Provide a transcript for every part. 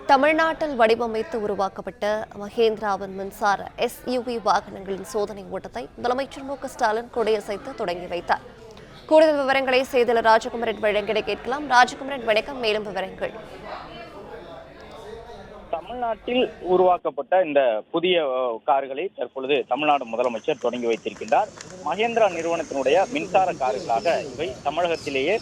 தமிழ்நாட்டில் வடிவமைத்து உருவாக்கப்பட்ட மஹேந்திராவின் மின்சார SUV வாகனங்களின் சோதனை ஓட்டத்தை முதலமைச்சர் மு.க.ஸ்டாலின் கொடியசைத்து தொடங்கி வைத்தார். கூடுதல் விவரங்களை செய்தியாளர் ராஜகுமரன் வழங்கிட கேட்கலாம். ராஜகுமரன், வணக்கம். மேலும் விவரங்கள். தமிழ்நாட்டில் உருவாக்கப்பட்ட இந்த புதிய கார்களை தற்பொழுது தமிழ்நாடு முதலமைச்சர் தொடங்கி வைத்திருக்கின்றார். மஹேந்திரா நிறுவனத்தினுடைய மின்சார கார்களாக இவை தமிழகத்திலேயே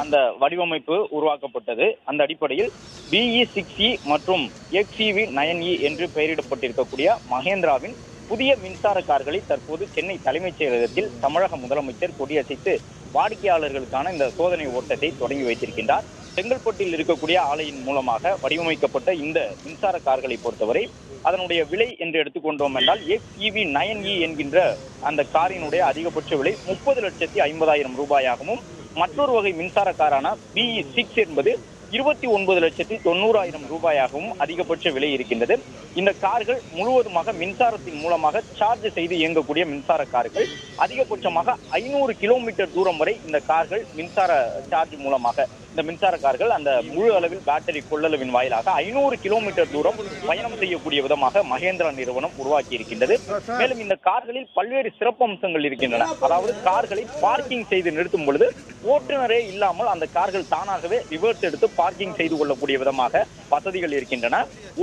அந்த வடிவமைப்பு உருவாக்கப்பட்டது. அந்த அடிப்படையில் BE6E மற்றும் XEV9E என்று பெயரிடப்பட்டிருக்கக்கூடிய மஹேந்திராவின் புதிய மின்சார கார்களை தற்போது சென்னை தலைமைச் செயலகத்தில் தமிழக முதலமைச்சர் கொடியசைத்து வாடிக்கையாளர்களுக்கான இந்த சோதனை ஓட்டத்தை தொடங்கி வைத்திருக்கின்றார். செங்கல்பட்டில் இருக்கக்கூடிய ஆலையின் மூலமாக வடிவமைக்கப்பட்ட இந்த மின்சார கார்களை பொறுத்தவரை அதனுடைய விலை என்று எடுத்துக்கொண்டோம் என்றால் XEV9E என்கின்ற அந்த காரினுடைய அதிகபட்ச விலை 30,50,000 ரூபாயாகவும், மற்றொரு வகை மின்சார காரான BE6 என்பது 29,90,000 ரூபாயாகவும் அதிகபட்ச விலை இருக்கின்றது. இந்த கார்கள் முழுவதுமாக மின்சாரத்தின் மூலமாக சார்ஜ் செய்து இயங்கக்கூடிய மின்சார கார்கள். அதிகபட்சமாக 500 கிலோமீட்டர் தூரம் வரை இந்த கார்கள் மின்சார சார்ஜ் மூலமாக இந்த மின்சார கார்கள் அந்த முழு அளவில் பேட்டரி கொள்ளளவின் வாயிலாக 500 கிலோமீட்டர் தூரம் பயணம் செய்யக்கூடிய விதமாக மஹேந்திரா நிறுவனம் உருவாக்கி இருக்கின்றது. மேலும் இந்த கார்களில் பல்வேறு சிறப்பு அம்சங்கள் இருக்கின்றன. அதாவது கார்களை பார்க்கிங் செய்து நிறுத்தும் பொழுது ஓட்டுநரே இல்லாமல் அந்த கார்கள் தானாகவே ரிவர்ஸ் எடுத்து பார்க்கிங் செய்து கொள்ளக்கூடிய விதமாக வசதிகள் இருக்கின்றன.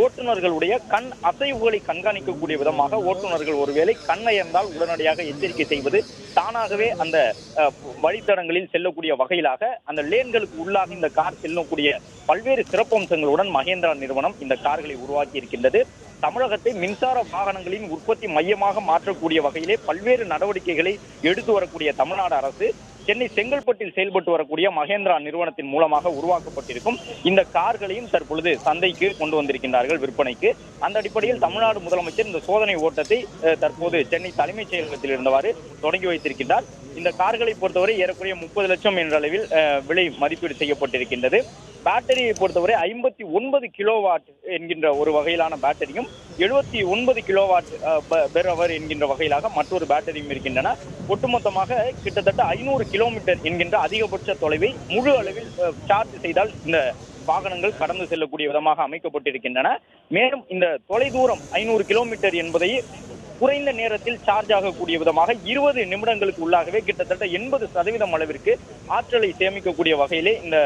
ஓட்டுநர்களுடைய கண் அசைவுகளை கண்காணிக்கக்கூடிய விதமாக ஓட்டுநர்கள் ஒருவேளை கண் அயர்ந்தால் உடனடியாக எச்சரிக்கை செய்வது, தானாகவே அந்த வழித்தடங்களில் செல்லக்கூடிய வகையிலாக அந்த லேன்களுக்கு உள்ளாக இந்த கார் செல்லக்கூடிய பல்வேறு சிறப்பு அம்சங்களுடன் மஹேந்திரா நிறுவனம் இந்த கார்களை உருவாக்கி இருக்கின்றது. தமிழகத்தை மின்சார வாகனங்களின் உற்பத்தி மையமாக மாற்றக்கூடிய வகையிலே பல்வேறு நடவடிக்கைகளை எடுத்து வரக்கூடிய தமிழ்நாடு அரசு சென்னை செங்கல்பட்டில் செயல்பட்டு வரக்கூடிய மஹேந்திரா நிறுவனத்தின் மூலமாக உருவாக்கப்பட்டிருக்கும் இந்த கார்களையும் தற்பொழுது சந்தைக்கு கொண்டு வந்திருக்கின்றார்கள் விற்பனைக்கு. அந்த அடிப்படையில் தமிழ்நாடு முதலமைச்சர் இந்த சோதனை ஓட்டத்தை தற்போது சென்னை தலைமைச் செயலகத்தில் இருந்தவாறு தொடங்கி வைத்திருக்கின்றார். இந்த கார்களை பொறுத்தவரை ஏறக்குறைய 30 லட்சம் என்ற அளவில் விலை மதிப்பீடு செய்யப்பட்டிருக்கின்றது. பேட்டரியை பொறுத்தவரை 59 கிலோவாட் என்கின்ற ஒரு வகையிலான பேட்டரியும் 79 கிலோவாட் பெர் அவர் என்கின்ற வகையிலாக மற்றொரு பேட்டரியும் இருக்கின்றன. ஒட்டுமொத்தமாக கிட்டத்தட்ட 500 கிலோமீட்டர் என்கின்ற அதிகபட்ச தொலைவை முழு அளவில் சார்ஜ் செய்தால் இந்த வாகனங்கள் கடந்து செல்லக்கூடிய விதமாக அமைக்கப்பட்டிருக்கின்றன. மேலும் இந்த தொலைதூரம் 500 கிலோமீட்டர் என்பதை குறைந்த நேரத்தில் சார்ஜ் ஆகக்கூடிய விதமாக 20 நிமிடங்களுக்கு உள்ளாகவே கிட்டத்தட்ட 80% அளவிற்கு ஆற்றலை சேமிக்கக்கூடிய வகையிலே இந்த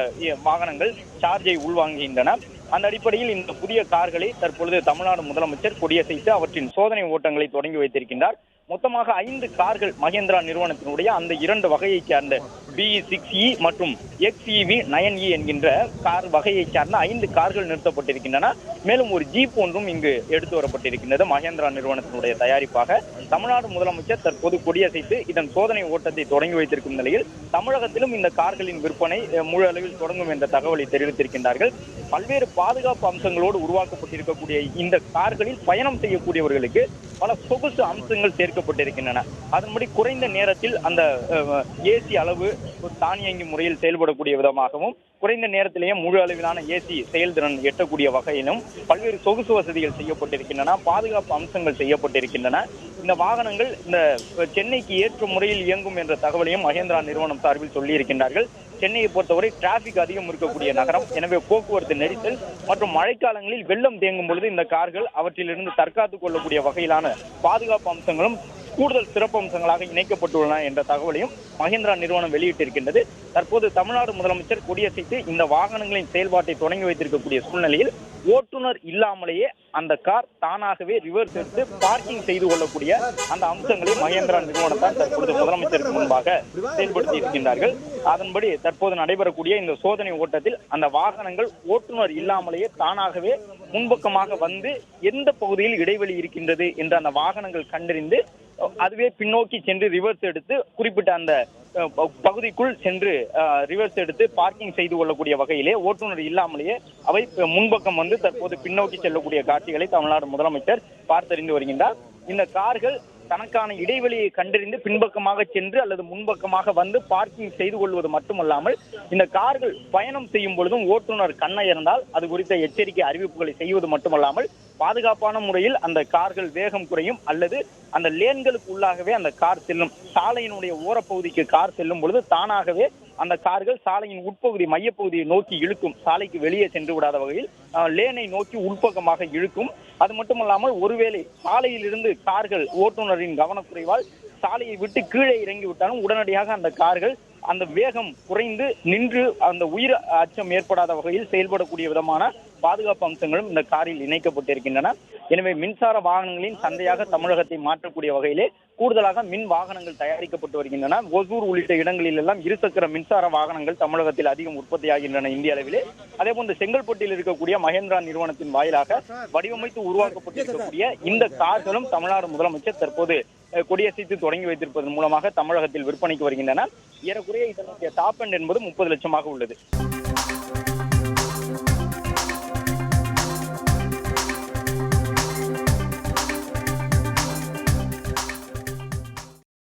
வாகனங்கள் சார்ஜை உள்வாங்குகின்றன. அந்த அடிப்படையில் இந்த புதிய கார்களை தற்பொழுது தமிழ்நாடு முதலமைச்சர் கொடியசைத்து அவற்றின் சோதனை ஓட்டங்களை தொடங்கி வைத்திருக்கின்றார். மொத்தமாக 5 கார்கள் மஹேந்திரா நிறுவனத்தினுடைய அந்த 2 வகையை சார்ந்த BE6E மற்றும் XEV9E என்கின்ற கார் வகையை சார்ந்த 5 கார்கள் நிறுத்தப்பட்டிருக்கின்றன. மேலும் ஒரு ஜீப் ஒன்றும் இங்கு எடுத்து வரப்பட்டிருக்கின்றது மஹேந்திரா நிறுவனத்தினுடைய தயாரிப்பாக. தமிழ்நாடு முதலமைச்சர் தற்போது கொடியசைத்து இதன் சோதனை ஓட்டத்தை தொடங்கி வைத்திருக்கும் நிலையில் தமிழகத்திலும் இந்த கார்களின் விற்பனை முழு அளவில் தொடங்கும் என்ற தகவலை தெரிவித்திருக்கின்றார்கள். பல்வேறு பாதுகாப்பு அம்சங்களோடு உருவாக்கப்பட்டிருக்கக்கூடிய இந்த கார்களில் பயணம் செய்யக்கூடியவர்களுக்கு பல சொகுசு அம்சங்கள் சேர்க்கப்பட்டிருக்கின்றன. அதன்படி குறைந்த நேரத்தில் அந்த ஏசி அளவு தானியங்கி முறையில் செயல்படக்கூடிய விதமாகவும், குறைந்த நேரத்திலேயே முழு அளவிலான ஏசி செயல்திறன் எட்டக்கூடிய வகையிலும் பல்வேறு சொகுசு வசதிகள் செய்யப்பட்டிருக்கின்றன. பாதுகாப்பு அம்சங்கள் செய்யப்பட்டிருக்கின்றன. இந்த வாகனங்கள் இந்த சென்னைக்கு ஏற்ற முறையில் இயங்கும் என்ற தகவலையும் மஹேந்திரா நிறுவனம் சார்பில் சொல்லியிருக்கின்றார்கள். சென்னையை பொறுத்தவரை டிராபிக் அதிகம் இருக்கக்கூடிய நகரம். எனவே போக்குவரத்து நெரிசல் மற்றும் மழைக்காலங்களில் வெள்ளம் தேங்கும் பொழுது இந்த கார்கள் அவற்றிலிருந்து தற்காத்துக் கொள்ளக்கூடிய வகையிலான பாதுகாப்பு அம்சங்களும் கூடுதல் சிறப்பு அம்சங்களாக இணைக்கப்பட்டுள்ளன என்ற தகவலையும் மஹேந்திரா நிறுவனம் வெளியிட்டிருக்கின்றது. தற்போது தமிழ்நாடு முதலமைச்சர் கொடியசைத்து இந்த வாகனங்களின் செயல்பாட்டை தொடங்கி வைத்திருக்கக்கூடிய சூழ்நிலையில் ஓட்டுநர் இல்லாமலேயே அந்த கார் தானாகவே ரிவர்ஸ் எடுத்து பார்க்கிங் செய்து கொள்ளக்கூடிய அந்த அம்சங்களை மஹேந்திரா நிறுவனத்தால் தற்பொழுது முதலமைச்சருக்கு முன்பாக செயல்படுத்தி இருக்கின்றார்கள். அதன்படி தற்போது நடைபெறக்கூடிய இந்த சோதனை ஓட்டத்தில் அந்த வாகனங்கள் ஓட்டுநர் இல்லாமலேயே தானாகவே முன்பக்கமாக வந்து எந்த பகுதியில் இடைவெளி இருக்கின்றது என்று அந்த வாகனங்கள் கண்டறிந்து அதுவே பின்னோக்கி சென்று ரிவர்ஸ் எடுத்து குறிப்பிட்ட அந்த பகுதிக்குள் சென்று ரிவர்ஸ் எடுத்து பார்க்கிங் செய்து கொள்ளக்கூடிய வகையிலே ஓட்டுநர் இல்லாமலேயே அவை முன்பக்கம் வந்து தற்போது பின்னோக்கி செல்லக்கூடிய காட்சிகளை தமிழ்நாடு முதலமைச்சர் பார்த்தறிந்து வருகின்றார். இந்த கார்கள் தனக்கான இடைவெளியை கண்டறிந்து பின்பக்கமாக சென்று அல்லது முன்பக்கமாக வந்து பார்க்கிங் செய்து கொள்வது மட்டுமல்லாமல் இந்த கார்கள் பயணம் செய்யும் பொழுதும் ஓட்டுநர் கண்ணயர்ந்தால் அது குறித்த எச்சரிக்கை அறிவிப்புகளை செய்வது மட்டுமல்லாமல் பாதுகாப்பான முறையில் அந்த கார்கள் வேகம் குறையும் அல்லது அந்த லேன்களுக்கு உள்ளாகவே அந்த கார் செல்லும், சாலையினுடைய ஓரப்பகுதிக்கு கார் செல்லும் பொழுது தானாகவே அந்த கார்கள் சாலையின் உட்பகுதி மையப்பகுதியை நோக்கி இழுக்கும், சாலைக்கு வெளியே சென்று விடாத வகையில் லேனை நோக்கி உள்பக்கமாக இழுக்கும். அது மட்டுமல்லாமல் ஒருவேளை சாலையிலிருந்து கார்கள் ஓட்டுநரின் கவனக்குறைவால் சாலையை விட்டு கீழே இறங்கி விட்டாலும் உடனடியாக அந்த கார்கள் அந்த வேகம் குறைந்து நின்று அந்த உயிர் அச்சம் ஏற்படாத வகையில் செயல்படக்கூடிய விதமான பாதுகாப்பு அம்சங்களும் இந்த காரில் இணைக்கப்பட்டிருக்கின்றன. எனவே மின்சார வாகனங்களின் சந்தையாக தமிழகத்தை மாற்றக்கூடிய வகையிலே கூடுதலாக மின் வாகனங்கள் தயாரிக்கப்பட்டு வருகின்றன. ஒசூர் உள்ளிட்ட இடங்களில் எல்லாம் இருசக்கர மின்சார வாகனங்கள் தமிழகத்தில் அதிகம் உற்பத்தியாகின்றன இந்திய அளவிலே. அதே போன்று செங்கல்பட்டில் இருக்கக்கூடிய மகேந்திரா நிறுவனத்தின் வாயிலாக வடிவமைத்து உருவாக்கப்பட்டிருக்கக்கூடிய இந்த கார்களும் தமிழ்நாடு முதலமைச்சர் தற்போது கொடியசைத்து தொடங்கி வைத்திருப்பதன் மூலமாக தமிழகத்தில் விற்பனைக்கு வருகின்றன. ஏறக்குறைய இதனுடைய டாப் எண்ட் என்பது 30 லட்சமாக உள்ளது.